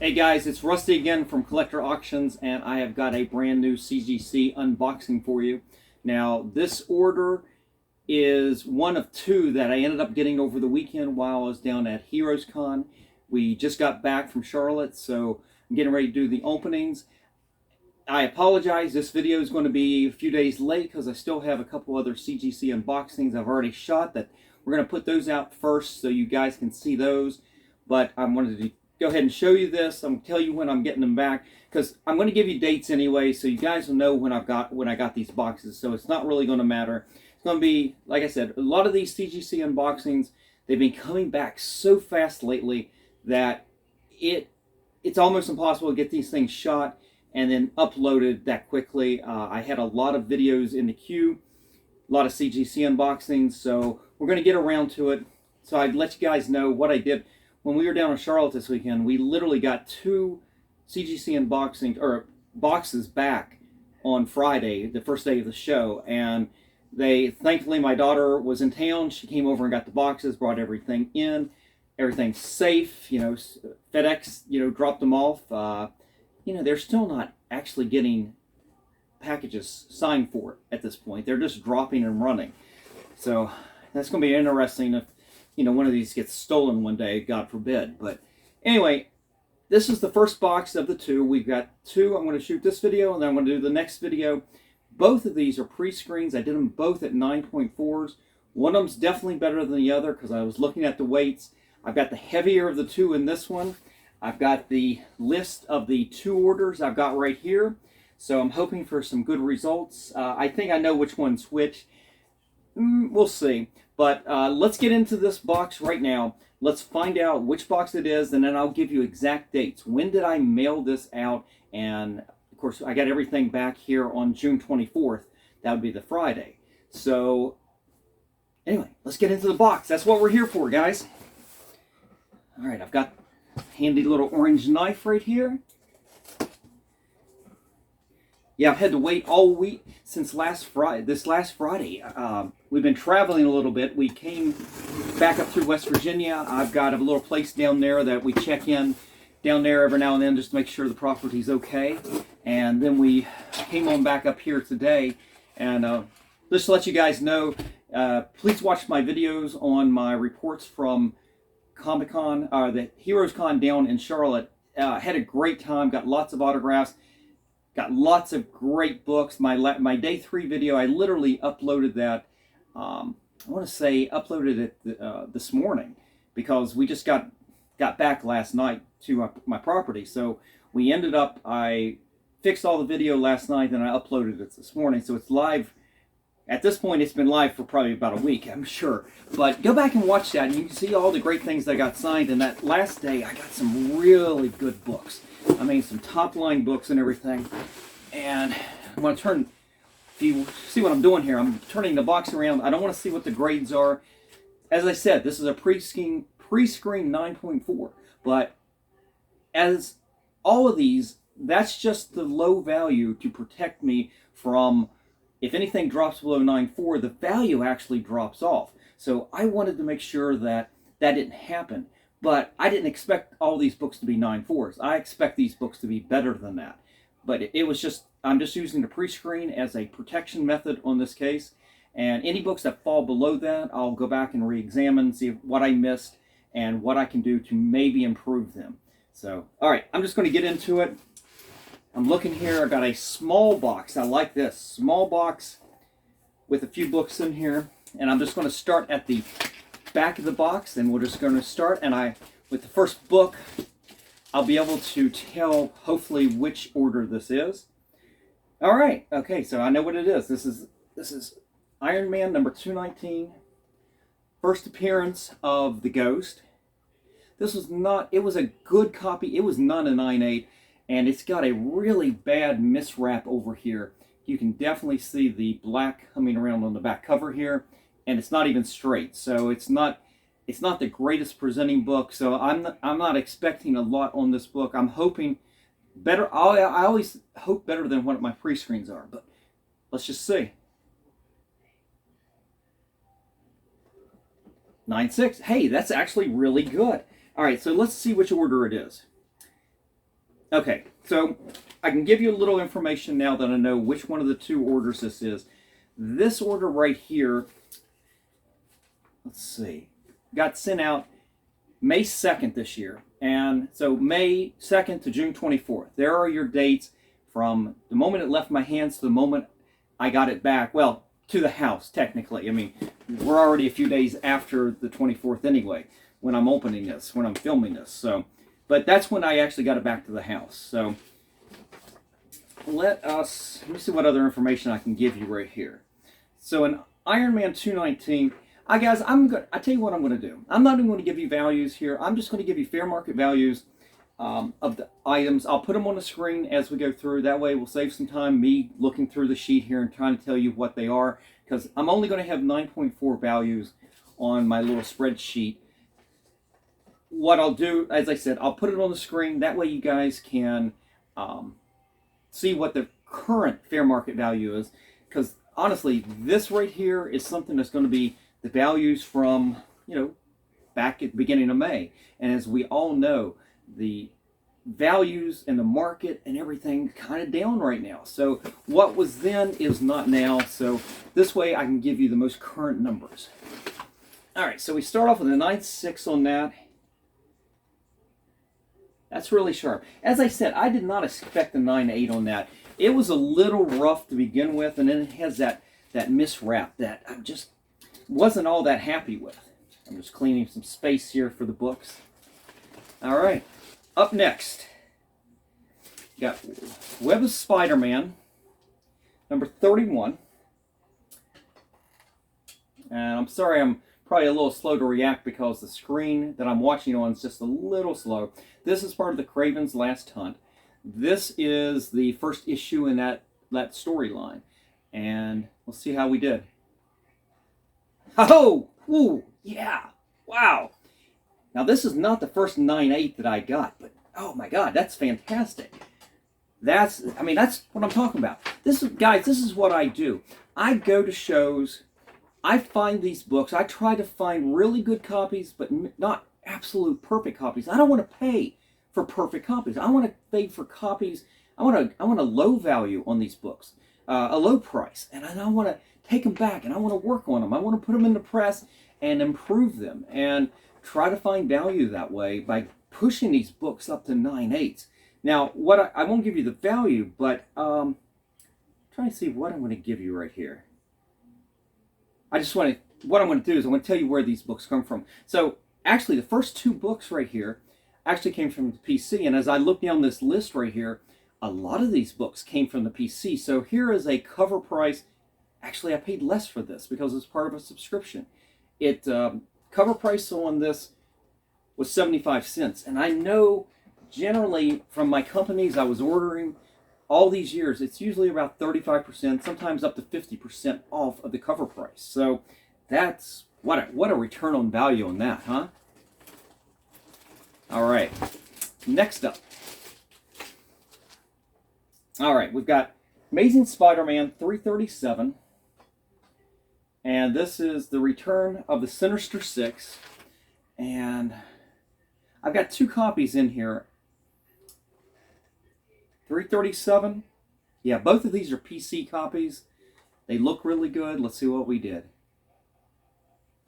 Hey guys, it's Rusty again from Collector Auctions, and I have got a brand new CGC unboxing for you. Now, this order is one of two that I ended up getting over the weekend while I was down at Heroes Con. We just got back from Charlotte, so I'm getting ready to do the openings. I apologize, this video is going to be a few days late because I still have a couple other CGC unboxings I've already shot that we're going to put those out first so you guys can see those. But I wanted to go ahead and show you this. I'm going to tell you when I'm getting them back because I'm going to give you dates anyway, so you guys will know when I got these boxes. So it's not really going to matter. It's going to be, like I said, a lot of these CGC unboxings, they've been coming back so fast lately that it's almost impossible to get these things shot and then uploaded that quickly. I had a lot of videos in the queue, a lot of CGC unboxings, so we're going to get around to it. So I'd let you guys know what I did. When we were down in Charlotte this weekend, we literally got two CGC unboxing or boxes back on Friday, the first day of the show, and thankfully my daughter was in town. She came over and got the boxes, brought everything in, everything's safe. FedEx, dropped them off. They're still not actually getting packages signed for it at this point. They're just dropping and running. So that's going to be interesting if one of these gets stolen one day, God forbid. But anyway, this is the first box of the two. We've got two. I'm going to shoot this video, and then I'm going to do the next video. Both of these are pre-screens. I did them both at 9.4s. One of them's definitely better than the other because I was looking at the weights. I've got the heavier of the two in this one. I've got the list of the two orders I've got right here. So I'm hoping for some good results. I think I know which one's which. We'll see. But let's get into this box right now. Let's find out which box it is, and then I'll give you exact dates. When did I mail this out? And, of course, I got everything back here on June 24th. That would be the Friday. So, anyway, let's get into the box. That's what we're here for, guys. All right, I've got a handy little orange knife right here. Yeah, I've had to wait all week since this last Friday. We've been traveling a little bit. We came back up through West Virginia. I've got a little place down there that we check in down there every now and then just to make sure the property's okay. And then we came on back up here today. And just to let you guys know, please watch my videos on my reports from Comic-Con, the Heroes Con down in Charlotte. Had a great time, got lots of autographs. Got lots of great books. My day 3 video, I literally uploaded that. I want to say uploaded it this morning because we just got back last night to my property. So we ended up, I fixed all the video last night and I uploaded it this morning. So it's live. At this point, it's been live for probably about a week, I'm sure. But go back and watch that and you can see all the great things that got signed. And that last day, I got some really good books. I mean, some top-line books and everything. And I'm going to turn, if you see what I'm doing here, I'm turning the box around. I don't want to see what the grades are. As I said, this is a pre-screen 9.4. But as all of these, that's just the low value to protect me from, if anything drops below 9.4, the value actually drops off. So I wanted to make sure that that didn't happen. But I didn't expect all these books to be 9.4s. I expect these books to be better than that. But it was just, I'm just using the pre-screen as a protection method on this case. And any books that fall below that, I'll go back and re-examine, see what I missed, and what I can do to maybe improve them. So, all right, I'm just going to get into it. I'm looking here. I got a small box. I like this. Small box with a few books in here. And I'm just going to start at the back of the box, and we're just going to start, and with the first book I'll be able to tell hopefully which order this is. All right, okay, so I know what it is. This is Iron Man number 219, first appearance of the Ghost. This was not, it was a good copy. It was not a 9.8, and it's got a really bad miswrap over here. You can definitely see the black coming around on the back cover here. And it's not even straight, so it's not the greatest presenting book. So I'm not expecting a lot on this book. I'm hoping better. I always hope better than what my pre-screens are, but let's just see. 9.6. Hey, that's actually really good. All right, so let's see which order it is. Okay, so I can give you a little information now that I know which one of the two orders this is. This order right here, let's see, got sent out May 2nd this year. And so May 2nd to June 24th. There are your dates from the moment it left my hands to the moment I got it back. Well, to the house, technically. I mean, we're already a few days after the 24th anyway, when I'm opening this, when I'm filming this. So, but that's when I actually got it back to the house. So let me see what other information I can give you right here. So in Iron Man 219, guys, I tell you what I'm going to do. I'm not even going to give you values here. I'm just going to give you fair market values of the items. I'll put them on the screen as we go through. That way we'll save some time me looking through the sheet here and trying to tell you what they are, because I'm only going to have 9.4 values on my little spreadsheet. What I'll do, as I said, I'll put it on the screen. That way you guys can see what the current fair market value is, because honestly, this right here is something that's going to be the values from, back at the beginning of May. And as we all know, the values in the market and everything kind of down right now. So what was then is not now. So this way I can give you the most current numbers. All right, so we start off with a 9.6 on that. That's really sharp. As I said, I did not expect a 9.8 on that. It was a little rough to begin with, and then it has that miswrap that I just wasn't all that happy with. I'm just cleaning some space here for the books. All right, up next, got Web of Spider-Man, number 31. And I'm sorry, I'm probably a little slow to react because the screen that I'm watching on is just a little slow. This is part of the Kraven's Last Hunt. This is the first issue in that storyline, and we'll see how we did. Oh, ooh, yeah, wow. Now this is not the first 9.8 that I got, but oh my God, that's fantastic. That's what I'm talking about. Guys, this is what I do. I go to shows. I find these books. I try to find really good copies, but not absolute perfect copies. I don't want to pay for perfect copies. I want to pay for copies. I want a low value on these books, a low price, and I want to take them back, and I want to work on them. I want to put them in the press and improve them, and try to find value that way by pushing these books up to 9.8s. Now, I won't give you the value, but I'm trying to see what I'm going to give you right here. What I'm going to do is I'm going to tell you where these books come from. So actually, the first two books right here actually came from the PC. And as I look down this list right here, a lot of these books came from the PC. So here is a cover price. Actually, I paid less for this because it's part of a subscription. Cover price on this was 75 cents. And I know generally from my companies I was ordering all these years, it's usually about 35%, sometimes up to 50% off of the cover price. So that's what a return on value on that, huh? All right, next up. All right, we've got Amazing Spider-Man 337. And this is the return of the Sinister Six. And I've got two copies in here. 337. Yeah, both of these are PC copies. They look really good. Let's see what we did.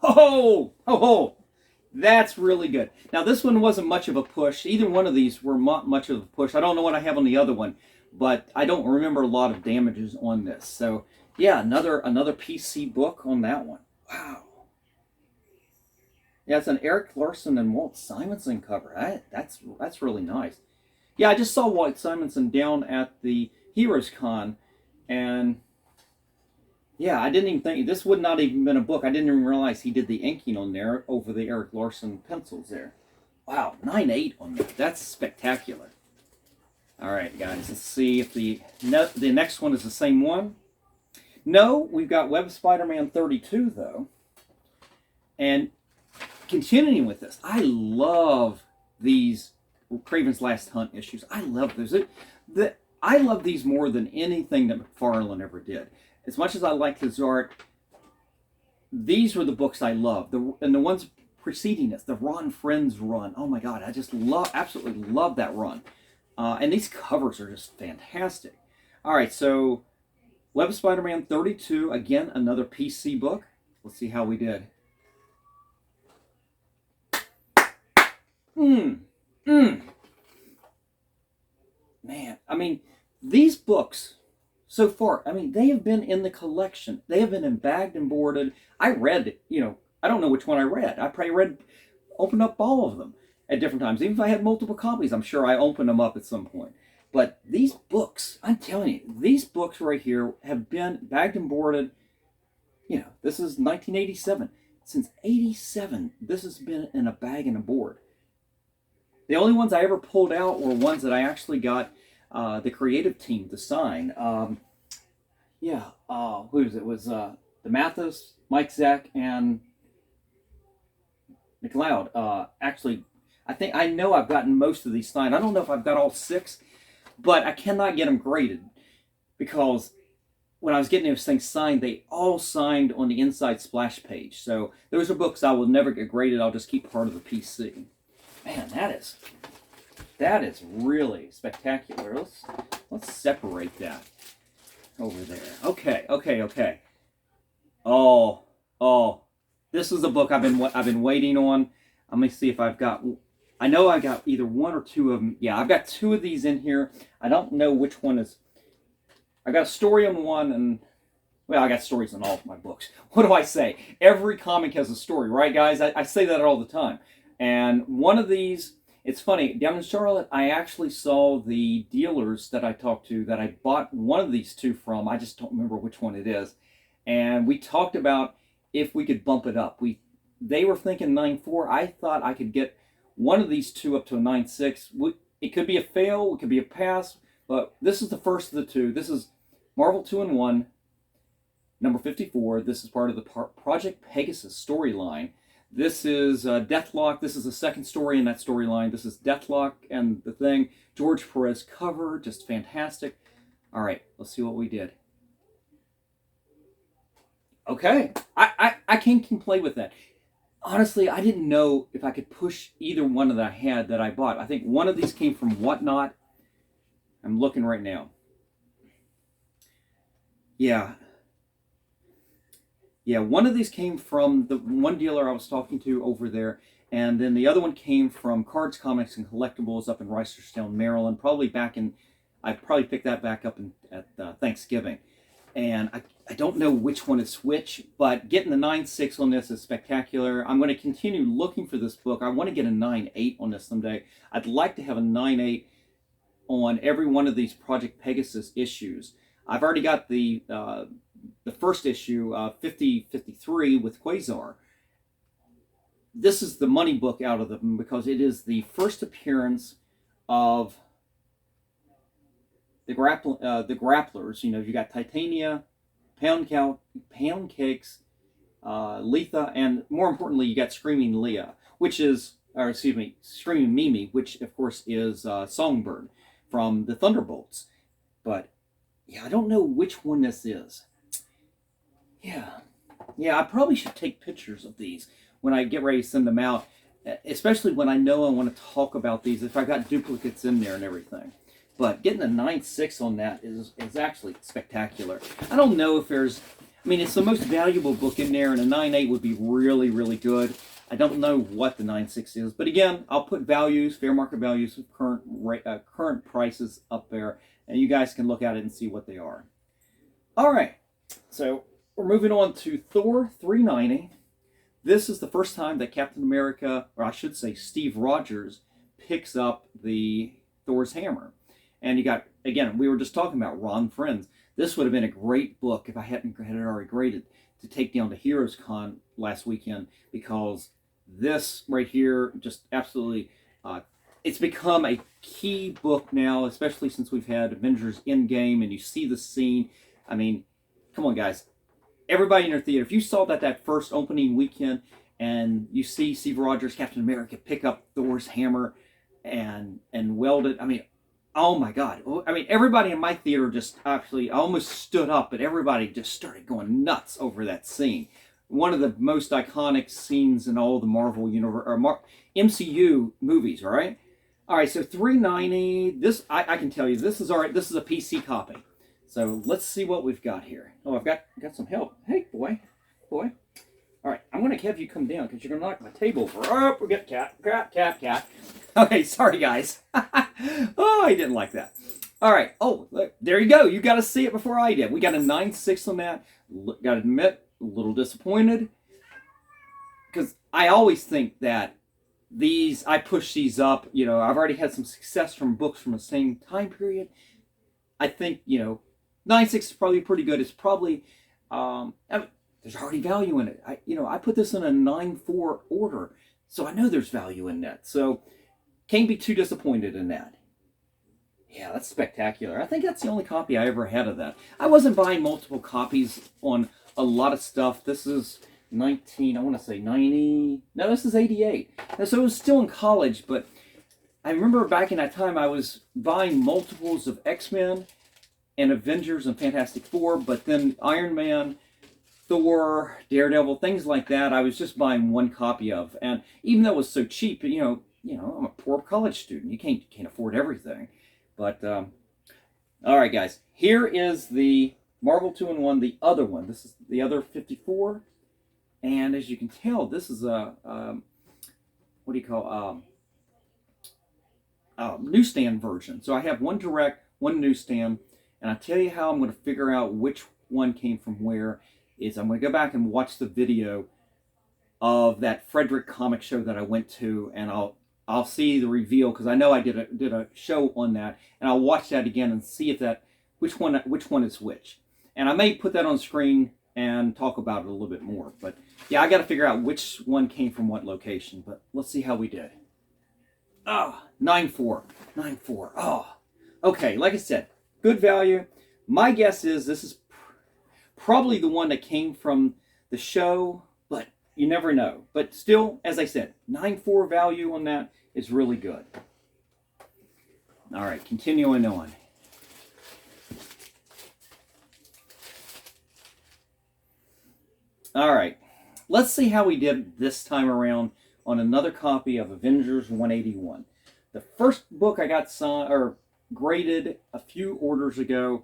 Oh, that's really good. Now, this one wasn't much of a push. Either one of these were not much of a push. I don't know what I have on the other one, but I don't remember a lot of damages on this. So, yeah, another PC book on that one. Wow. Yeah, it's an Eric Larson and Walt Simonson cover. That's really nice. Yeah, I just saw Walt Simonson down at the Heroes Con, and yeah, I didn't even think, this would not even been a book. I didn't even realize he did the inking on there over the Eric Larson pencils there. Wow, 9.8 on that. That's spectacular. All right, guys, let's see if the next one is the same one. No, we've got Web Spider-Man 32, though. And continuing with this, I love these Kraven's Last Hunt issues. I love those. I love these more than anything that McFarlane ever did. As much as I like his art, these were the books I love. And the ones preceding this, the Ron Friends run. Oh my God, I just absolutely love that run. And these covers are just fantastic. All right, so Web of Spider-Man 32, again, another PC book. Let's see how we did. Man, I mean, these books so far, I mean, they have been in the collection. They have been bagged and boarded. I read, I don't know which one I read. I probably opened up all of them at different times. Even if I had multiple copies, I'm sure I opened them up at some point. But these books, I'm telling you, these books right here have been bagged and boarded. This is 1987. Since 87, this has been in a bag and a board. The only ones I ever pulled out were ones that I actually got the creative team to sign. Who was it? It was the Mathis, Mike Zach, and McLeod. Actually, I know I've gotten most of these signed. I don't know if I've got all 6, but I cannot get them graded because when I was getting those things signed, they all signed on the inside splash page. So those are books I will never get graded. I'll just keep part of the PC. Man, that is really spectacular. Let's separate that over there. Okay. Oh, this is a book I've been waiting on. Let me see if I've got. I know I got either 1 or 2 of them. Yeah, I've got 2 of these in here. I don't know which one is. I got a story on one, and well, I got stories in all of my books. What do I say? Every comic has a story, right, guys? I say that all the time. And one of these, it's funny, down in Charlotte, I actually saw the dealers that I talked to that I bought one of these 2 from. I just don't remember which one it is. And we talked about if we could bump it up. They were thinking 9.4. I thought I could get one of these 2 up to a 9.6. It could be a fail, it could be a pass, but this is the first of the 2. This is Marvel 2-in-1, number 54. This is part of the Project Pegasus storyline. This is Deathlock. This is the second story in that storyline. This is Deathlock and the Thing. George Perez cover, just fantastic. All right, let's see what we did. Okay, I can play with that. Honestly, I didn't know if I could push either one that I had that I bought. I think one of these came from Whatnot. I'm looking right now. Yeah, one of these came from the one dealer I was talking to over there, and then the other one came from Cards, Comics, and Collectibles up in Reisterstown, Maryland. I probably picked that back up at Thanksgiving. And I don't know which one is which, but getting the 9.6 on this is spectacular. I'm going to continue looking for this book. I want to get a 9.8 on this someday. I'd like to have a 9.8 on every one of these Project Pegasus issues. I've already got the first issue, 50-53 with Quasar. This is the money book out of them because it is the first appearance of the grapplers. You got Titania, Pound Cakes, Letha, and more importantly, you got Screaming Mimi, which of course is Songbird from the Thunderbolts. But yeah, I don't know which one this is. Yeah, I probably should take pictures of these when I get ready to send them out, especially when I know I want to talk about these, if I got duplicates in there and everything. But getting a 9.6 on that is actually spectacular. I don't know if it's the most valuable book in there, and a 9.8 would be really, really good. I don't know what the 9.6 is, but again, I'll put fair market values of current prices up there, and you guys can look at it and see what they are. All right, so we're moving on to Thor 390. This is the first time that Captain America, or I should say Steve Rogers, picks up the Thor's hammer. And you got, again, we were just talking about Ron Friends. This would have been a great book if I hadn't had it already graded to take down to Heroes Con last weekend, because this right here just absolutely, it's become a key book now, especially since we've had Avengers Endgame and you see the scene. I mean, come on, guys. Everybody in your theater, if you saw that first opening weekend and you see Steve Rogers, Captain America, pick up Thor's hammer and weld it, I mean, oh my God. I mean, everybody in my theater just actually almost stood up, but everybody just started going nuts over that scene. One of the most iconic scenes in all the Marvel universe, or MCU movies, right? All right, so $3.90. This I can tell you, this is all right. This is a PC copy. So let's see what we've got here. Oh, I've got some help. Hey, boy. All right, I'm going to have you come down because you're going to knock my table over. Oh, we got cat. Okay, sorry, guys. Oh, I didn't like that. All right. Oh, look, there you go. You got to see it before I did. We got a 9.6 on that. Got to admit, a little disappointed because I always think that I push these up. You know, I've already had some success from books from the same time period. I think, 9.6 is probably pretty good. It's probably, there's already value in it. I put this in a 9.4 order, so I know there's value in that. So can't be too disappointed in that. Yeah, that's spectacular. I think that's the only copy I ever had of that. I wasn't buying multiple copies on a lot of stuff. This is 19, I want to say 90. No, this is 88. And so it was still in college, but I remember back in that time I was buying multiples of X-Men and Avengers and Fantastic Four, but then Iron Man, Thor, Daredevil, things like that, I was just buying one copy of. And even though it was so cheap, I'm a poor college student. You can't afford everything. But, all right, guys. Here is the Marvel 2-in-1, the other one. This is the other 54. And as you can tell, this is a, what do you call, newsstand version. So I have one direct, one newsstand. And I'll tell you how I'm going to figure out which one came from where. Is I'm going to go back and watch the video of that Frederick comic show that I went to, and I'll see the reveal because I know I did a show on that, and I'll watch that again and see if which one is which. And I may put that on screen and talk about it a little bit more. But yeah, I got to figure out which one came from what location. But let's see how we did. Oh, 9.4. Oh, okay. Like I said, good value. My guess is this is probably the one that came from the show, but you never know. But still, as I said, 9.4 value on that is really good. All right, continuing on. All right, let's see how we did this time around on another copy of Avengers 181. The first book I got graded a few orders ago.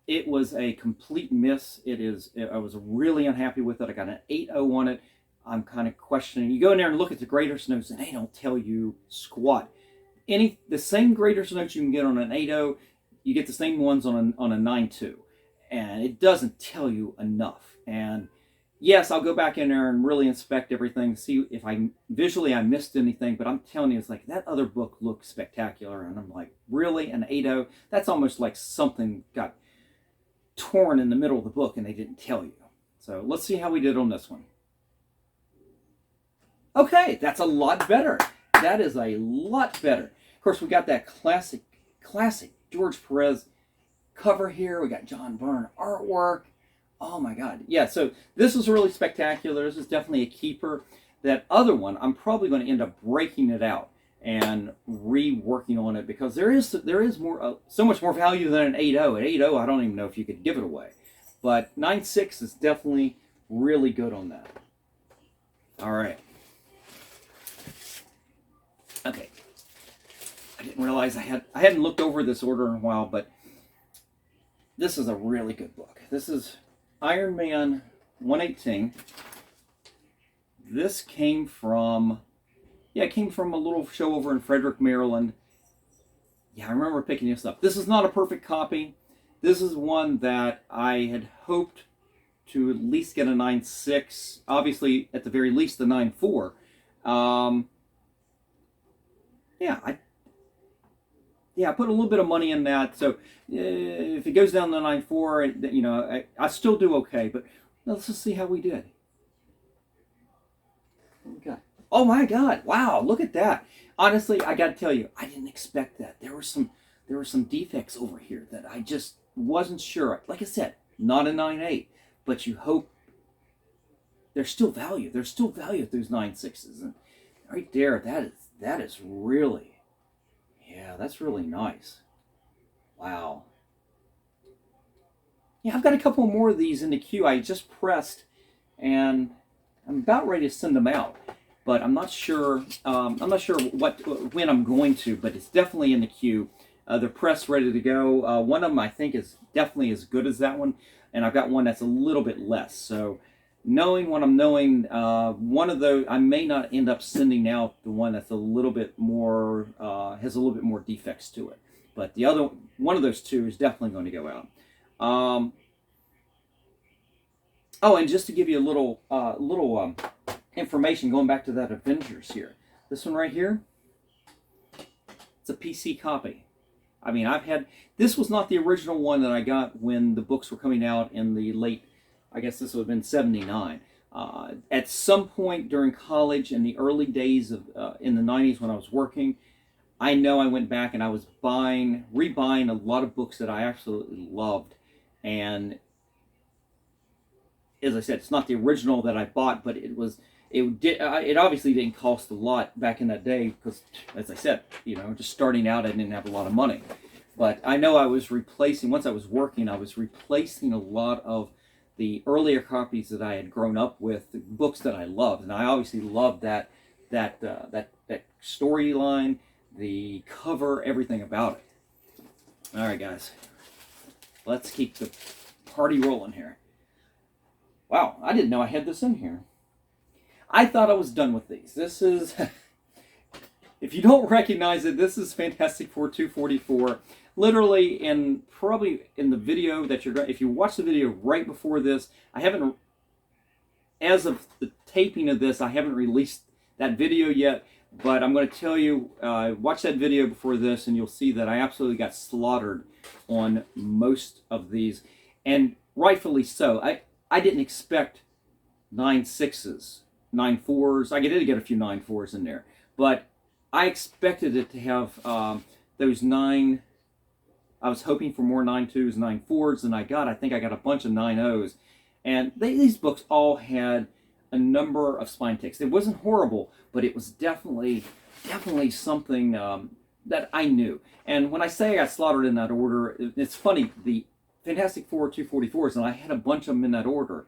It was a complete miss. I was really unhappy with it. I got an 8.0 on it. I'm kind of questioning. You go in there and look at the grader's notes, and they don't tell you squat. The same grader's notes you can get on an 8.0, you get the same ones on a 9.2, and it doesn't tell you enough. And yes, I'll go back in there and really inspect everything, see if visually I missed anything. But I'm telling you, it's like that other book looked spectacular, and I'm like, really, an 8.0? That's almost like something got torn in the middle of the book and they didn't tell you. So let's see how we did on this one. Okay, that's a lot better. That is a lot better. Of course, we got that classic George Perez cover here. We got John Byrne artwork. Oh my God. Yeah, so this is really spectacular. This is definitely a keeper. That other one, I'm probably going to end up breaking it out and reworking on it because there is more so much more value than an 8.0. An 8.0, I don't even know if you could give it away, but 9.6 is definitely really good on that. All right. Okay. I didn't realize I hadn't looked over this order in a while, but this is a really good book. This is Iron Man 118. This came from. Yeah, it came from a little show over in Frederick, Maryland. Yeah, I remember picking this up. This is not a perfect copy. This is one that I had hoped to at least get a 9.6. Obviously, at the very least, the 9.4. I put a little bit of money in that. So if it goes down to 9.4, I still do okay. But let's just see how we did. What we got? Oh my God! Wow, look at that. Honestly, I got to tell you, I didn't expect that. There were some defects over here that I just wasn't sure. Like I said, not a 9.8, but you hope there's still value. There's still value at those 9.6s, and right there, that is really, yeah, that's really nice. Wow. Yeah, I've got a couple more of these in the queue. I just pressed, and I'm about ready to send them out. but I'm not sure. When I'm going to, but it's definitely in the queue. They're pressed, ready to go. One of them I think is definitely as good as that one, and I've got one that's a little bit less. So, knowing what I'm knowing, one of those I may not end up sending out the one that's a little bit more has a little bit more defects to it. But the other one of those two is definitely going to go out. Oh, and just to give you a little information, going back to that Avengers here, this one right here, it's a PC copy. I mean, this was not the original one that I got when the books were coming out in the late, I guess this would have been 79. At some point during college, in the early days of, in the 90s when I was working, I know I went back and I was rebuying a lot of books that I absolutely loved. And as I said, it's not the original that I bought, but it obviously didn't cost a lot back in that day because, as I said, just starting out, I didn't have a lot of money. But I know I was replacing, once I was working, I was replacing a lot of the earlier copies that I had grown up with, the books that I loved. And I obviously loved that storyline, the cover, everything about it. All right, guys. Let's keep the party rolling here. Wow, I didn't know I had this in here. I thought I was done with these. This is, if you don't recognize it, this is Fantastic Four 244. Literally, probably in the video that if you watch the video right before this, I haven't, as of the taping of this, I haven't released that video yet, but I'm going to tell you, watch that video before this, and you'll see that I absolutely got slaughtered on most of these, and rightfully so. I didn't expect 9.6s, 9.4s. I did get a few 9.4s in there, but I expected it to have those 9. I was hoping for more 9.2s, 9.4s than I got. I think I got a bunch of 9.0s, and these books all had a number of spine ticks. It wasn't horrible, but it was definitely something that I knew. And when I say I got slaughtered in that order, it's funny. The Fantastic Four 244s, and I had a bunch of them in that order.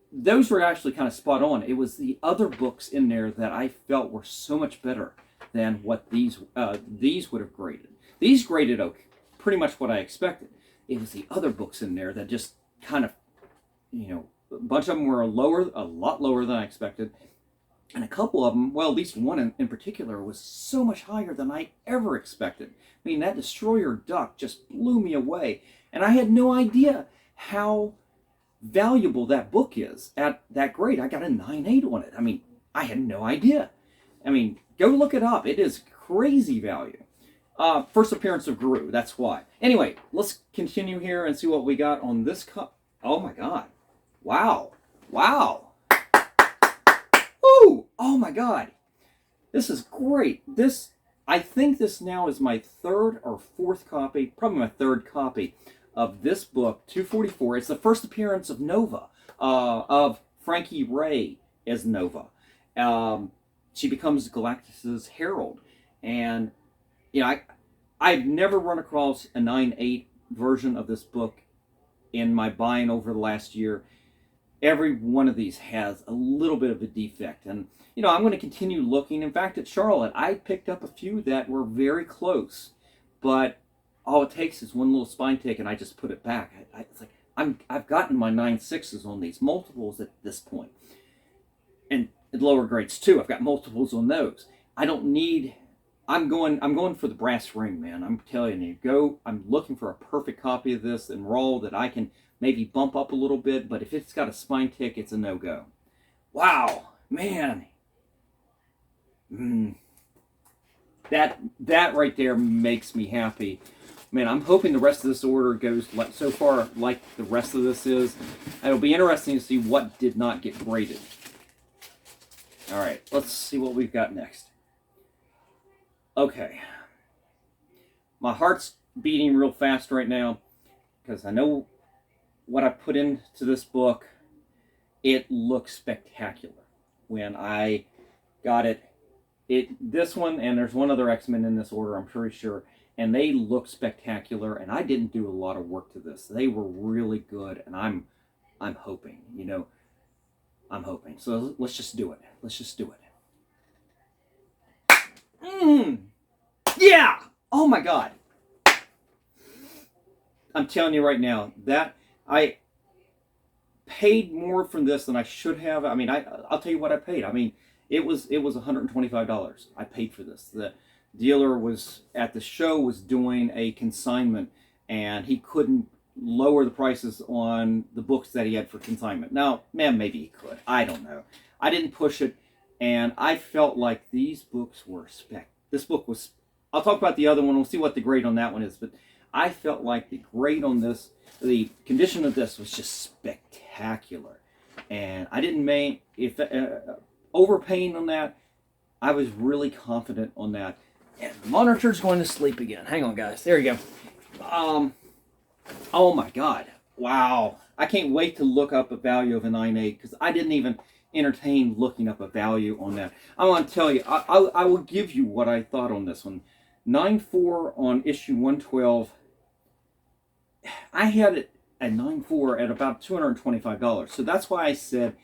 Those were actually kind of spot on. It was the other books in there that I felt were so much better than what these would have graded. These graded okay, pretty much what I expected. It was the other books in there that just kind of, a bunch of them were a lot lower than I expected. And a couple of them, well, at least one in particular, was so much higher than I ever expected. I mean, that Destroyer Duck just blew me away. And I had no idea how valuable that book is at that grade. I got a 9.8 on it. I mean, I had no idea. I mean, go look it up. It is crazy value. First appearance of Gru, that's why. Anyway, let's continue here and see what we got on this cup. Oh my God. Wow. Wow. Woo! Oh my God. This is great. I think this now is my third or fourth copy, probably my third copy of this book, 244. It's the first appearance of Nova, of Frankie Ray as Nova. She becomes Galactus's herald. And, I've never run across a 9.8 version of this book in my buying over the last year. Every one of these has a little bit of a defect. And, I'm going to continue looking. In fact, at Charlotte, I picked up a few that were very close. But all it takes is one little spine tick, and I just put it back. It's like, I've gotten my 9.6s on these, multiples at this point. And at lower grades, too. I've got multiples on those. I don't need... I'm going for the brass ring, man. I'm telling you, I'm looking for a perfect copy of this in raw that I can maybe bump up a little bit, but if it's got a spine tick, it's a no-go. Wow, man. That right there makes me happy. Man, I'm hoping the rest of this order goes so far like the rest of this is. It'll be interesting to see what did not get graded. All right, let's see what we've got next. Okay. My heart's beating real fast right now because I know what I put into this book. It looks spectacular. When I got it, this one, and there's one other X-Men in this order, I'm pretty sure, and they look spectacular, and I didn't do a lot of work to this. They were really good, and I'm hoping, I'm hoping. So let's just do it. Let's just do it. Yeah! Oh my God. I'm telling you right now, that I paid more for this than I should have. I mean, I'll tell you what I paid. I mean, it was $125 I paid for this. The dealer was at the show was doing a consignment, and he couldn't lower the prices on the books that he had for consignment. Now, man, maybe he could. I don't know. I didn't push it, and I felt like these books were This book was. I'll talk about the other one. We'll see what the grade on that one is, but I felt like the grade on this, the condition of this was just spectacular, and I didn't make overpaying on that. I was really confident on that. And the monitor's going to sleep again. Hang on, guys. There you go. Oh my God! Wow! I can't wait to look up a value of a 9.8 because I didn't even entertain looking up a value on that. I want to tell you, I will give you what I thought on this one. 9.4 on issue 112. I had it at 9.4 at about $225. So that's why I said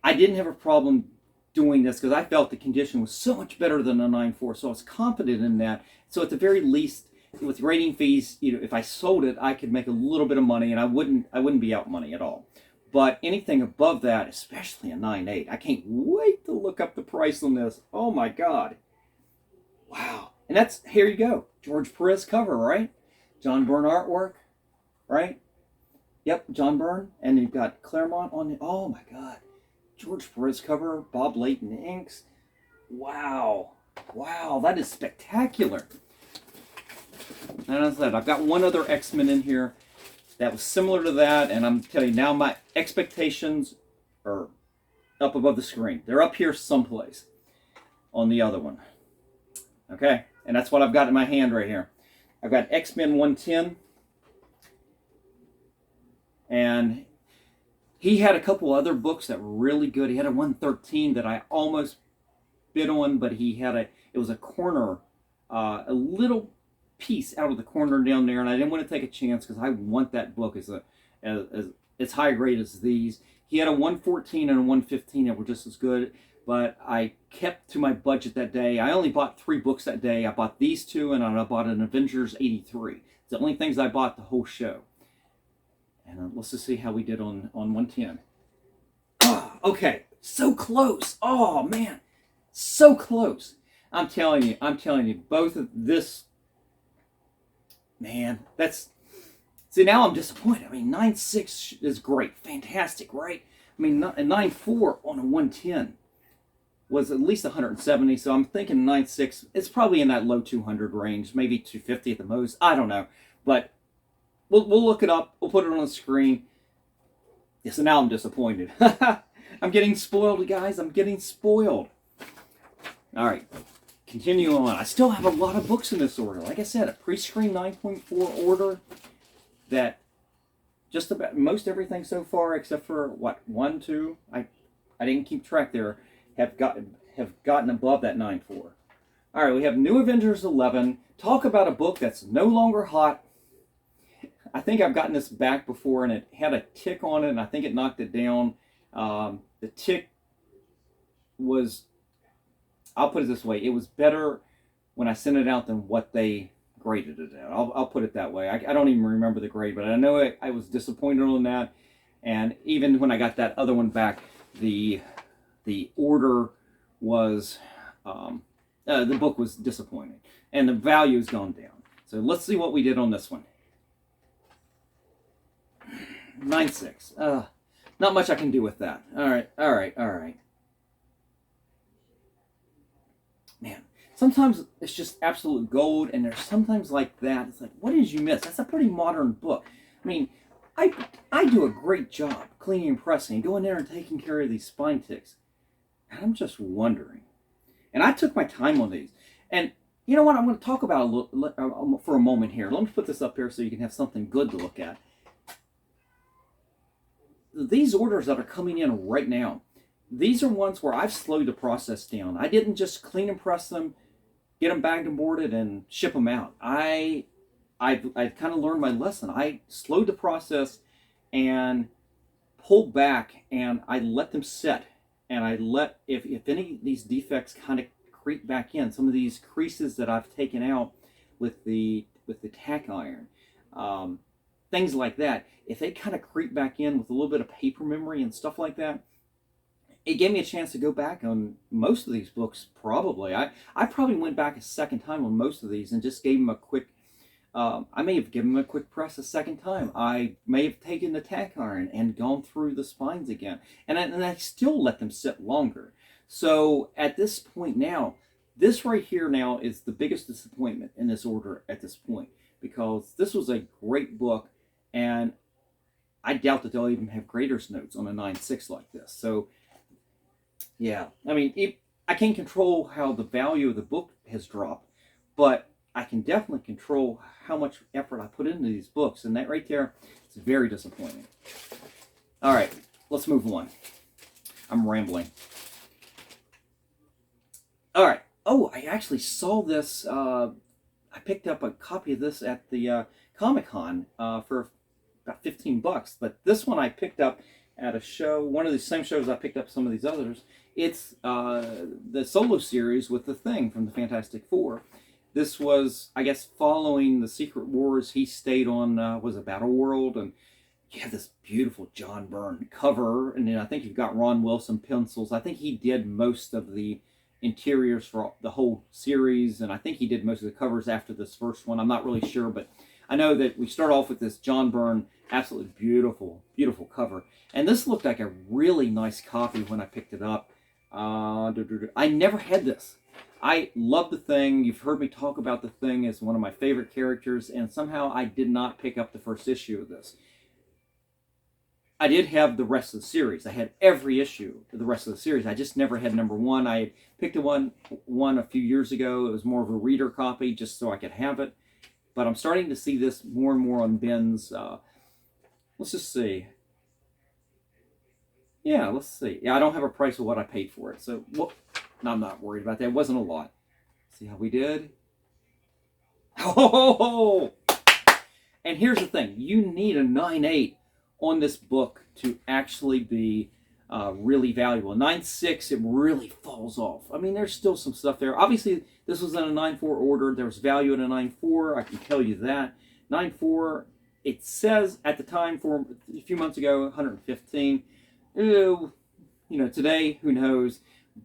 I didn't have a problem doing this, because I felt the condition was so much better than a 9.4. So I was confident in that. So at the very least, with grading fees, if I sold it, I could make a little bit of money, and I wouldn't be out money at all. But anything above that, especially a 9.8, I can't wait to look up the price on this. Oh my God. Wow. And that's, here you go. George Perez cover, right? John Byrne artwork, right? Yep, John Byrne. And you've got Claremont on the, oh my God. George Perez cover, Bob Layton inks. Wow. Wow, that is spectacular. And as I said, I've got one other X-Men in here that was similar to that, and I'm telling you now, my expectations are up above the screen. They're up here someplace on the other one. Okay, and that's what I've got in my hand right here. I've got X-Men 110, and he had a couple other books that were really good. He had a 113 that I almost bid on, but he had it was a corner, a little piece out of the corner down there, and I didn't want to take a chance because I want that book as high grade as these. He had a 114 and a 115 that were just as good, but I kept to my budget that day. I only bought 3 books that day. I bought these 2, and I bought an Avengers 83. It's the only things I bought the whole show. And let's just see how we did on 110. Oh, okay, so close. Oh man, so close. I'm telling you, both of this. Man, see, now I'm disappointed. I mean, 9.6 is great, fantastic, right? I mean, 9.4 on a 110 was at least 170, so I'm thinking 9.6, it's probably in that low 200 range, maybe 250 at the most. I don't know, but we'll look it up. We'll put it on the screen. Yeah, so now I'm disappointed. I'm getting spoiled, guys. I'm getting spoiled. All right. Continue on. I still have a lot of books in this order. Like I said, a Prescreen 9.4 order that just about most everything so far, except for what, 1, 2, I didn't keep track there, have gotten above that 9.4. All right, we have New Avengers 11. Talk about a book that's no longer hot. I think I've gotten this back before, and it had a tick on it, and I think it knocked it down. The tick was, I'll put it this way, it was better when I sent it out than what they graded it at. I'll put it that way. I don't even remember the grade, but I know I was disappointed on that. And even when I got that other one back, the order was, the book was disappointing. And the value's gone down. So let's see what we did on this one. 9.6. Not much I can do with that. All right. Man, sometimes it's just absolute gold, and there's sometimes like that. It's like, what did you miss? That's a pretty modern book. I mean, I do a great job cleaning and pressing, going there and taking care of these spine ticks. And I'm just wondering. And I took my time on these. And you know what? I'm going to talk about for a moment here. Let me put this up here so you can have something good to look at. These orders that are coming in right now, these are ones where I've slowed the process down. I didn't just clean and press them, get them bagged and boarded, and ship them out. I've kind of learned my lesson. I slowed the process and pulled back and I let them set, and I let, if any of these defects kind of creep back in, some of these creases that I've taken out with the tack iron, things like that, if they kind of creep back in with a little bit of paper memory and stuff like that, it gave me a chance to go back on most of these books. Probably I probably went back a second time on most of these and just gave them a quick, I may have given them a quick press a second time. I may have taken the tack iron and gone through the spines again, and I still let them sit longer. So at this point now, this right here now is the biggest disappointment in this order at this point, because this was a great book, and I doubt that they'll even have grader's notes on a 9.6 like this. So yeah, I mean, I can't control how the value of the book has dropped, but I can definitely control how much effort I put into these books, and that right there is very disappointing. All right, let's move on. I'm rambling. All right. Oh, I actually saw this. I picked up a copy of this at the Comic-Con for about $15, but this one I picked up at a show, one of the same shows I picked up some of these others. It's the solo series with the Thing from the Fantastic Four. This was, I guess, following the Secret Wars. He stayed on, was it Battle World? And you have this beautiful John Byrne cover. And then I think you've got Ron Wilson pencils. I think he did most of the interiors for the whole series. And I think he did most of the covers after this first one. I'm not really sure, but I know that we start off with this John Byrne, absolutely beautiful, beautiful cover. And this looked like a really nice copy when I picked it up. I never had this. I love the Thing. You've heard me talk about the Thing as one of my favorite characters, and somehow I did not pick up the first issue of this. I did have the rest of the series. I had every issue of the rest of the series. I just never had number one. I had picked one a few years ago. It was more of a reader copy just so I could have it. But I'm starting to see this more and more on bins. Let's just see. Yeah, let's see. Yeah, I don't have a price of what I paid for it. So, well, I'm not worried about that. It wasn't a lot. See how we did? Oh! And here's the thing. You need a 9.8 on this book to actually be really valuable. 9.6, it really falls off. I mean, there's still some stuff there. Obviously, this was in a 9.4 order. There was value in a 9.4. I can tell you that. 9.4, it says at the time, for a few months ago, 115. You know, today, who knows?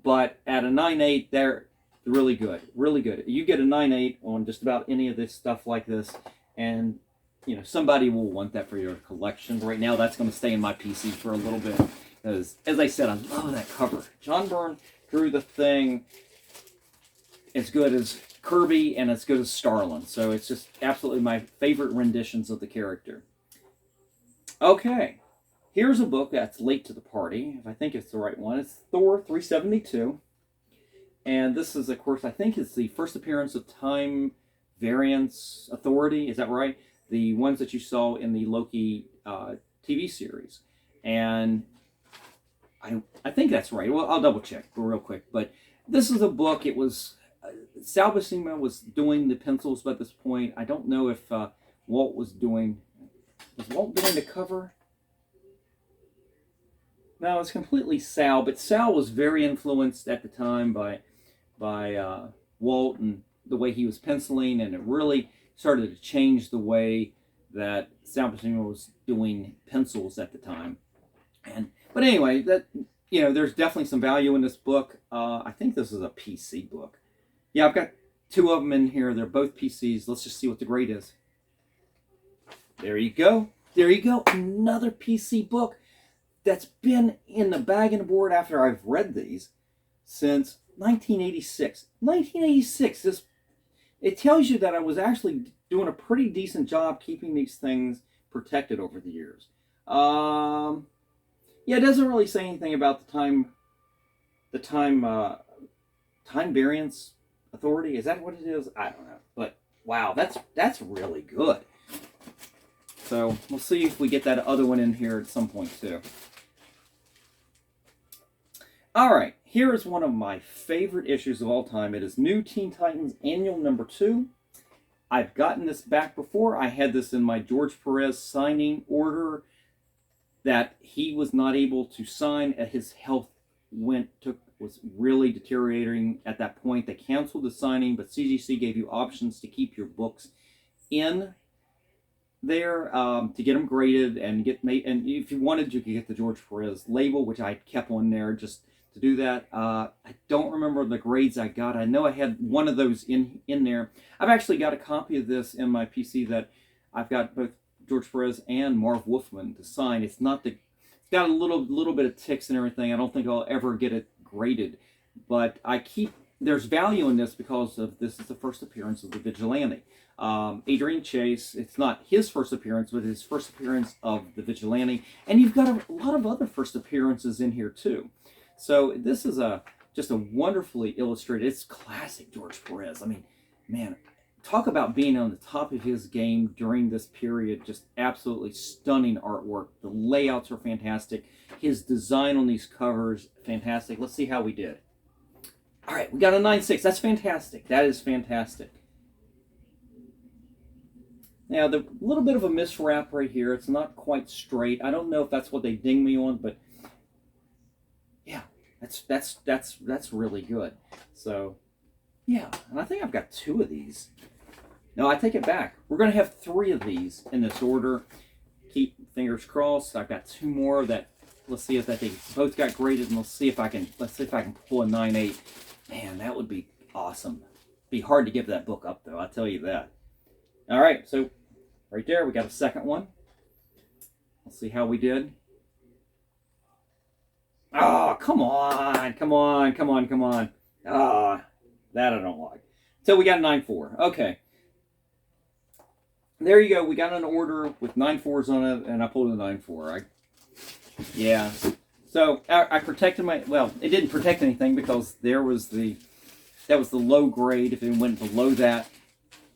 But at a 9.8, they're really good, really good. You get a 9.8 on just about any of this stuff like this, and you know, somebody will want that for your collection. Right now, that's going to stay in my PC for a little bit, because, as I said, I love that cover. John Byrne drew the Thing as good as Kirby and as good as Starlin, so it's just absolutely my favorite renditions of the character. Okay. Here's a book that's late to the party, if I think it's the right one. It's Thor 372. And this is, of course, I think it's the first appearance of Time Variance Authority. Is that right? The ones that you saw in the Loki TV series. And I think that's right. Well, I'll double check real quick. But this is a book. It was, Sal Buscema was doing the pencils by this point. I don't know if Walt was doing the cover? No, it's completely Sal, but Sal was very influenced at the time by Walt and the way he was penciling, and it really started to change the way that Sal Buscema was doing pencils at the time. But anyway, that, you know, there's definitely some value in this book. I think this is a PC book. Yeah, I've got two of them in here. They're both PCs. Let's just see what the grade is. There you go. There you go. Another PC book that's been in the bag and the board after I've read these since 1986. 1986. It tells you that I was actually doing a pretty decent job keeping these things protected over the years. Yeah, it doesn't really say anything about the time variance authority. Is that what it is? I don't know. But wow, that's really good. So we'll see if we get that other one in here at some point too. All right, here is one of my favorite issues of all time. It is New Teen Titans Annual number 2. I've gotten this back before. I had this in my George Perez signing order that he was not able to sign. His health was really deteriorating at that point. They canceled the signing, but CGC gave you options to keep your books in there to get them graded and get made. And if you wanted, you could get the George Perez label, which I kept on there just to do that. I don't remember the grades I got. I know I had one of those in there. I've actually got a copy of this in my PC that I've got both George Perez and Marv Wolfman to sign. It's got a little bit of ticks and everything. I don't think I'll ever get it graded, but there's value in this because this is the first appearance of the Vigilante. Adrian Chase, it's not his first appearance, but his first appearance of the Vigilante. And you've got a lot of other first appearances in here too. So this is just a wonderfully illustrated, it's classic George Perez. I mean, man, talk about being on the top of his game during this period. Just absolutely stunning artwork. The layouts are fantastic. His design on these covers, fantastic. Let's see how we did. All right, we got a 9.6. That's fantastic. That is fantastic. Now, the little bit of a miswrap right here. It's not quite straight. I don't know if that's what they dinged me on, but yeah, that's really good. So, yeah, and I think I've got 2 of these. No, I take it back. We're going to have 3 of these in this order. Keep fingers crossed. I've got 2 more that, let's see if they both got graded, and let's see if I can pull a 9.8. Man, that would be awesome. Be hard to give that book up, though, I'll tell you that. All right, so right there, we got a second one. Let's see how we did. Oh, come on. Ah, that I don't like. So we got a 9.4. Okay. There you go. We got an order with 9.4s on it, and I pulled a 9.4. Yeah. So I protected well, it didn't protect anything because that was the low grade. If it went below that,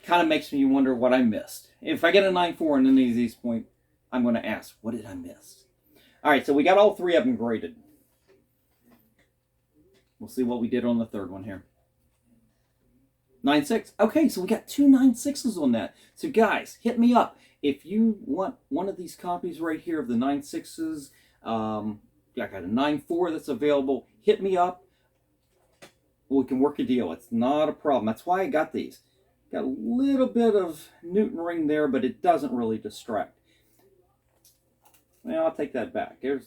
kind of makes me wonder what I missed. If I get a 9.4 in any of these points, I'm going to ask, what did I miss? All right, so we got all 3 of them graded. We'll see what we did on the third one here. 9.6. Okay, so we got 2 9.6s on that. So guys, hit me up. If you want one of these copies right here of the 9.6s, I got a 9.4 that's available. Hit me up. We can work a deal. It's not a problem. That's why I got these. Got a little bit of Newton ring there, but it doesn't really distract. Well, I'll take that back. I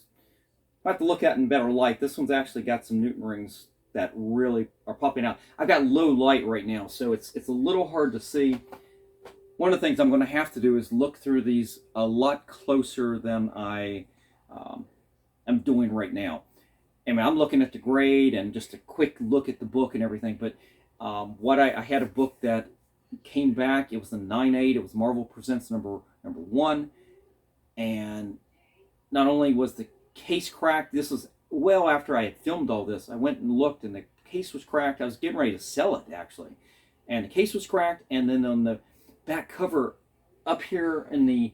have to look at it in better light. This one's actually got some Newton rings that really are popping out. I've got low light right now, so it's a little hard to see. One of the things I'm going to have to do is look through these a lot closer than I am doing right now. I mean, I'm looking at the grade and just a quick look at the book and everything, but I had a book that came back. It was a 9.8. It was Marvel Presents number 1, and not only was the case cracked, this was well after I had filmed all this. I went and looked, and the case was cracked. I was getting ready to sell it, actually, and the case was cracked. And then on the back cover up here in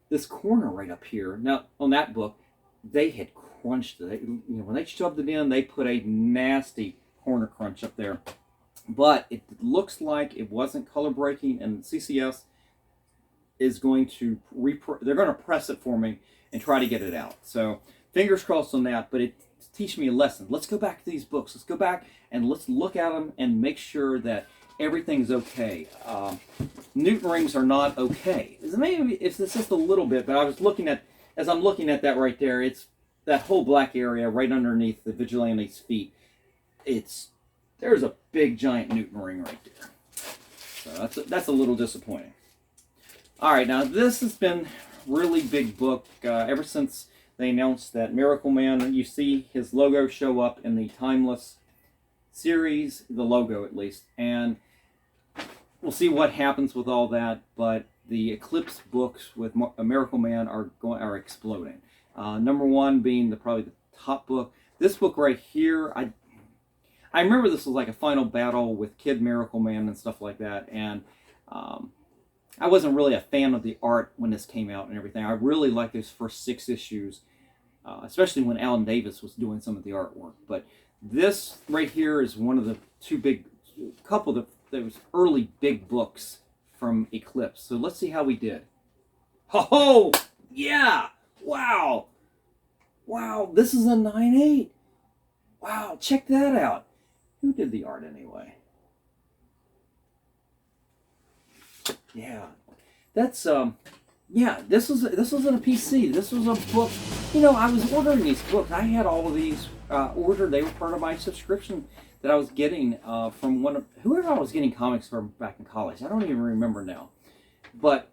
this corner right up here, now on that book, they had crunched it. When they shoved it in, they put a nasty corner crunch up there. But it looks like it wasn't color breaking, and CCS is going to they're going to press it for me and try to get it out. So fingers crossed on that, but it teaches me a lesson. Let's go back to these books. Let's go back and let's look at them and make sure that everything's okay. Newton rings are not okay. Maybe it's just a little bit, but as I'm looking at that right there, it's that whole black area right underneath the Vigilante's feet. There's a big giant Newton ring right there. So that's a little disappointing. All right, now this has been really big book ever since they announced that Miracle Man. You see his logo show up in the Timeless series, the logo at least, and we'll see what happens with all that. But the Eclipse books with Miracle Man are exploding. Number 1 being probably the top book. This book right here, I remember this was like a final battle with Kid Miracle Man and stuff like that, and I wasn't really a fan of the art when this came out and everything. I really liked those first 6 issues, especially when Alan Davis was doing some of the artwork. But this right here is one of the couple of those early big books from Eclipse. So let's see how we did. Ho ho! Yeah! Wow. Wow, this is a 9/8. Wow, check that out. Who did the art anyway? Yeah. That's yeah, this wasn't a PC. This was a book. You know, I was ordering these books. I had all of these ordered. They were part of my subscription that I was getting from whoever I was getting comics from back in college. I don't even remember now. But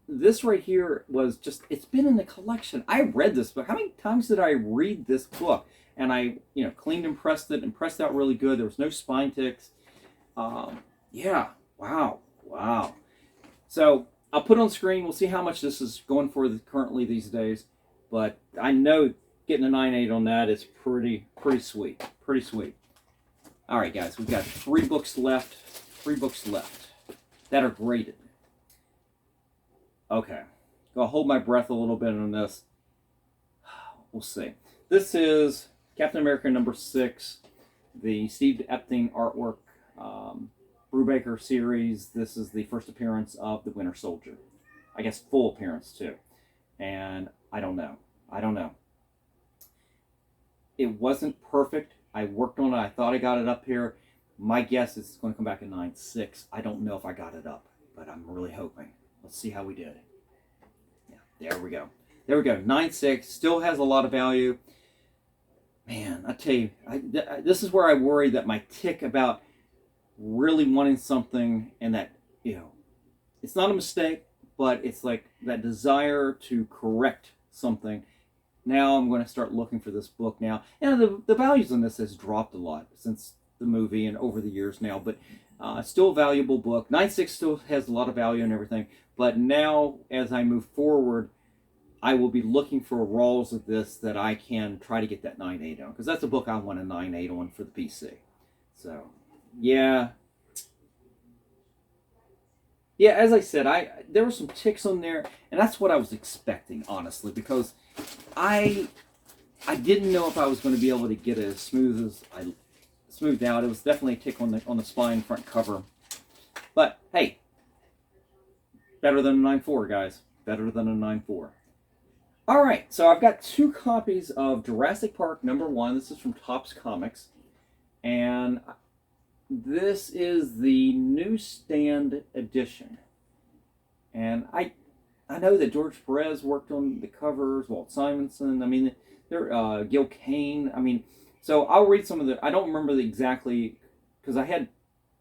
this right here was just, it's been in the collection. I read this book. How many times did I read this book? And I, cleaned and pressed it and pressed out really good. There was no spine ticks. Yeah, wow. So I'll put it on screen. We'll see how much this is going for currently these days. But I know getting a 9/8 on that is pretty sweet. Pretty sweet. All right, guys, we've got 3 books left. 3 books left that are graded. Okay, I'll hold my breath a little bit on this. We'll see. This is Captain America #6, the Steve Epting artwork, Brubaker series. This is the first appearance of the Winter Soldier. I guess full appearance too. And I don't know. It wasn't perfect. I worked on it. I thought I got it up here. My guess is it's going to come back at 9/6. I don't know if I got it up, but I'm really hoping. Let's see how we did. Yeah, there we go. 9/6. Still has a lot of value. Man, I tell you, this is where I worry that my tick about really wanting something, and that, it's not a mistake, but it's like that desire to correct something. Now I'm going to start looking for this book now. And the values on this has dropped a lot since the movie and over the years now, but still a valuable book. 9/6 still has a lot of value and everything, but now as I move forward, I will be looking for raws of this that I can try to get that 9/8 on, because that's a book I want a 9/8 on for the PC. So, yeah, as I said, there were some ticks on there, and that's what I was expecting, honestly, because I didn't know if I was going to be able to get it as smooth as I smoothed out. It was definitely a tick on the spine front cover, but hey, better than a 9/4, guys. Better than a 9/4. All right, so I've got 2 copies of Jurassic Park #1. This is from Topps Comics, and this is the newsstand edition. And I know that George Perez worked on the covers, Walt Simonson. I mean, Gil Kane. I mean, so I'll read some of the. I don't remember exactly, because I had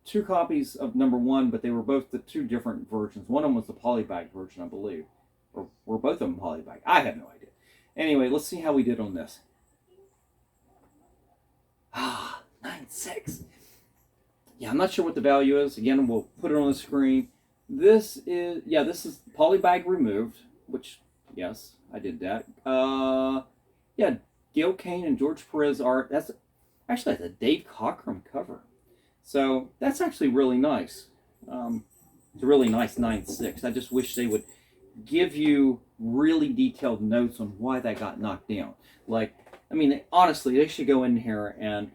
2 copies of #1, but they were both the 2 different versions. One of them was the polybag version, I believe. Or were both of them polybag? I have no idea. Anyway, let's see how we did on this. 9/6. Yeah, I'm not sure what the value is. Again, we'll put it on the screen. This is polybag removed, which, yes, I did that. Yeah, Gil Kane and George Perez art. That's a Dave Cockrum cover. So that's actually really nice. It's a really nice 9/6. I just wish they would give you really detailed notes on why that got knocked down. Like, I mean, honestly, they should go in here and,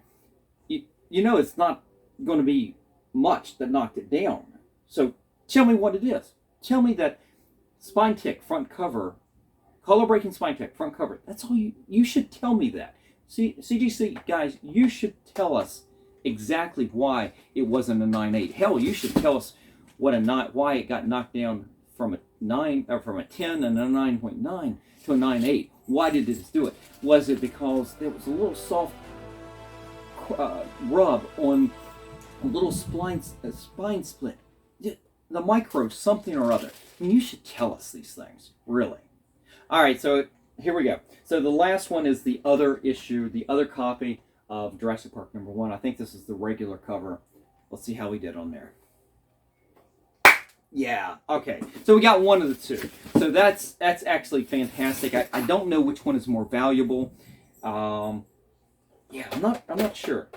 it's not going to be much that knocked it down. So tell me what it is. Tell me that spine tick front cover, color breaking spine tick front cover. That's all you should tell me that. See, CGC guys, you should tell us exactly why it wasn't a 9/8. Hell, you should tell us why it got knocked down from a 9 or from a 10 and a 9.9 to a 9/8. Why did it do it? Was it because there was a little soft rub on a little spine split? The micro something or other. I mean, you should tell us these things, really. All right, so here we go. So the last one is the other issue, the other copy of Jurassic Park #1. I think this is the regular cover. Let's see how we did on there. Yeah, okay. So we got one of the 2. So that's actually fantastic. I don't know which one is more valuable. Yeah, I'm not sure.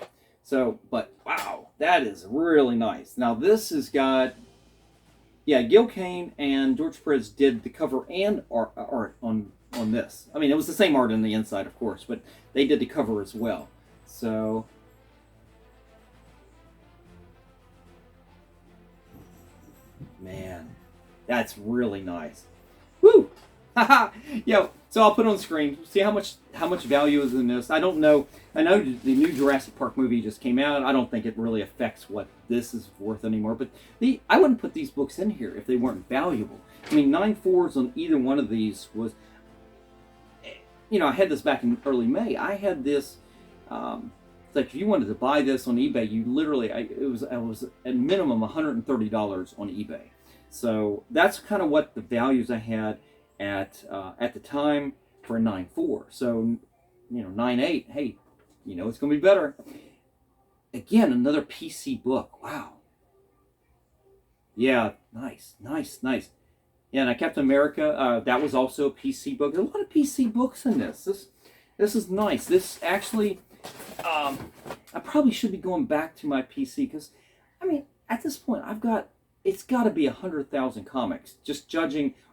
So, but wow, that is really nice. Now this has got, Gil Kane and George Perez did the cover and art on this. I mean, it was the same art on the inside, of course, but they did the cover as well. So, man, that's really nice. Woo! Haha! So I'll put it on the screen. See how much value is in this. I don't know. I know the new Jurassic Park movie just came out. I don't think it really affects what this is worth anymore. But I wouldn't put these books in here if they weren't valuable. I mean, 9.4s on either one of these was. You know, I had this back in early May. I had this. Like if you wanted to buy this on eBay, you literally it was at minimum $130 on eBay. So that's kind of what the values I had at the time for a 9.4. So, you know, 9.8, hey, you know, it's going to be better. Again, another PC book. Wow. Yeah, nice. Yeah, and Captain America, that was also a PC book. There's a lot of PC books in this. This is nice. This actually, I probably should be going back to my PC because, I mean, at this point, it's got to be 100,000 comics. Just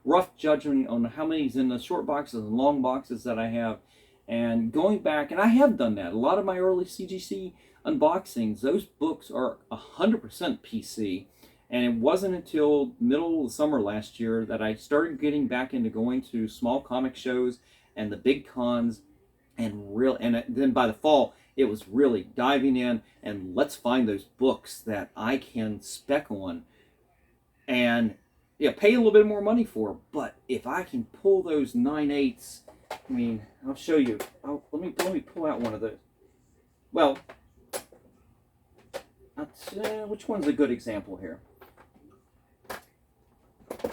rough judging on how many's in the short boxes and long boxes that I have. And going back, and I have done that. A lot of my early CGC unboxings, those books are 100% PC. And it wasn't until middle of the summer last year that I started getting back into going to small comic shows and the big cons, and then by the fall, it was really diving in and let's find those books that I can spec on and pay a little bit more money for. But if I can pull those 9.8s, I mean, I'll show you. Let me pull out one of those. Well, which one's a good example here?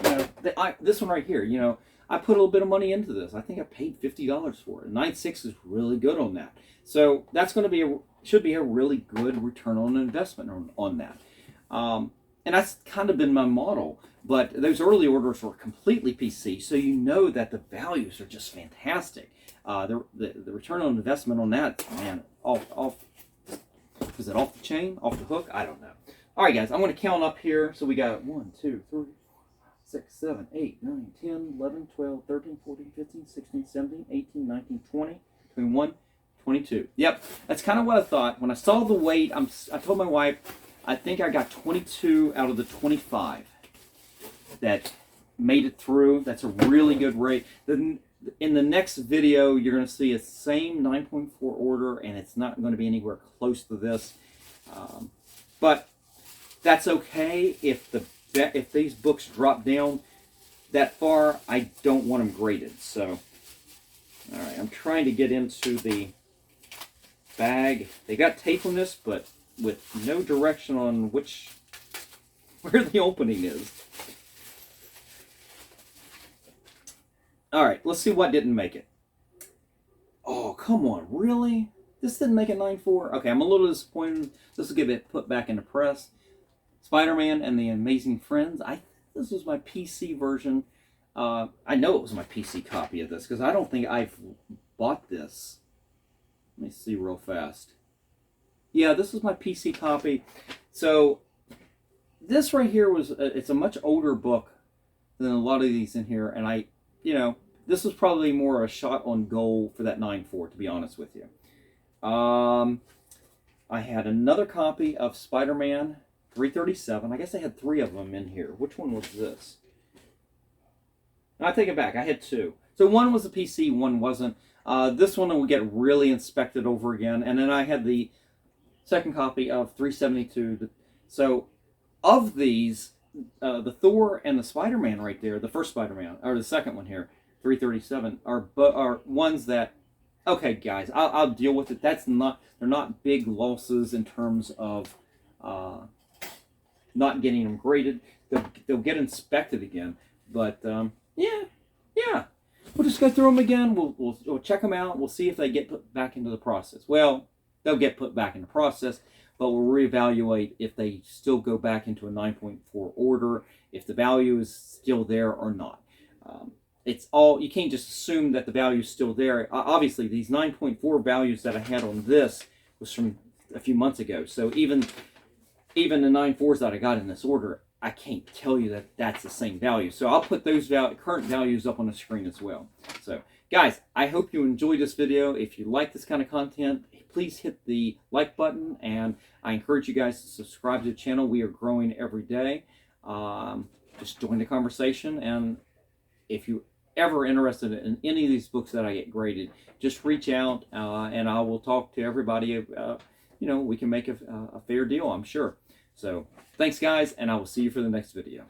You know, this one right here, you know, I put a little bit of money into this. I think I paid $50 for it. 9.6 is really good on that. So that's going to should be a really good return on investment on that. And that's kind of been my model. But those early orders were completely PC, so you know that the values are just fantastic. The return on investment on that, man, is it off the chain, off the hook? I don't know. All right, guys, I'm going to count up here. So we got 1, 2, 3, 6, 7, 8, 9, 10, 11, 12, 13, 14, 15, 16, 17, 18, 19, 20, 21, 22. Yep, that's kind of what I thought. When I saw the weight, I told my wife, I think I got 22 out of the 25 that made it through. That's a really good rate. In the next video, you're going to see a same 9.4 order, and it's not going to be anywhere close to this. But that's okay if these books drop down that far. I don't want them graded. So, all right, I'm trying to get into the bag. They got tape on this, but with no direction on where the opening is. All right, let's see what didn't make it. Oh, come on, really? This didn't make a 9.4? Okay, I'm a little disappointed. This will get it put back into press. Spider-Man and the Amazing Friends. I think this was my PC version. I know it was my PC copy of this because I don't think I've bought this. Let me see real fast. Yeah, this is my PC copy. So this right here it's a much older book than a lot of these in here, and this was probably more a shot on goal for that 9.4, to be honest with you. I had another copy of Spider-Man 337. I guess I had 3 of them in here. Which one was this? No, I take it back. I had 2. So one was a PC, one wasn't. This one will get really inspected over again. And then I had the second copy of 372. So of these, the Thor and the Spider-Man right there, the first Spider-Man, or the second one here, 337, are ones that, okay, guys, I'll deal with it. They're not big losses in terms of not getting them graded. They'll get inspected again. But yeah, we'll just go through them again. We'll check them out. We'll see if they get put back into the process. Well, they'll get put back into process, but we'll reevaluate if they still go back into a 9.4 order, if the value is still there or not. You can't just assume that the value is still there. Obviously, these 9.4 values that I had on this was from a few months ago. So even the 9.4s that I got in this order, I can't tell you that that's the same value. So I'll put those current values up on the screen as well. So guys, I hope you enjoyed this video. If you like this kind of content, please hit the like button, and I encourage you guys to subscribe to the channel. We are growing every day. Just join the conversation, and if you ever interested in any of these books that I get graded, just reach out and I will talk to everybody. You know, we can make a fair deal, I'm sure. So thanks, guys, and I will see you for the next video.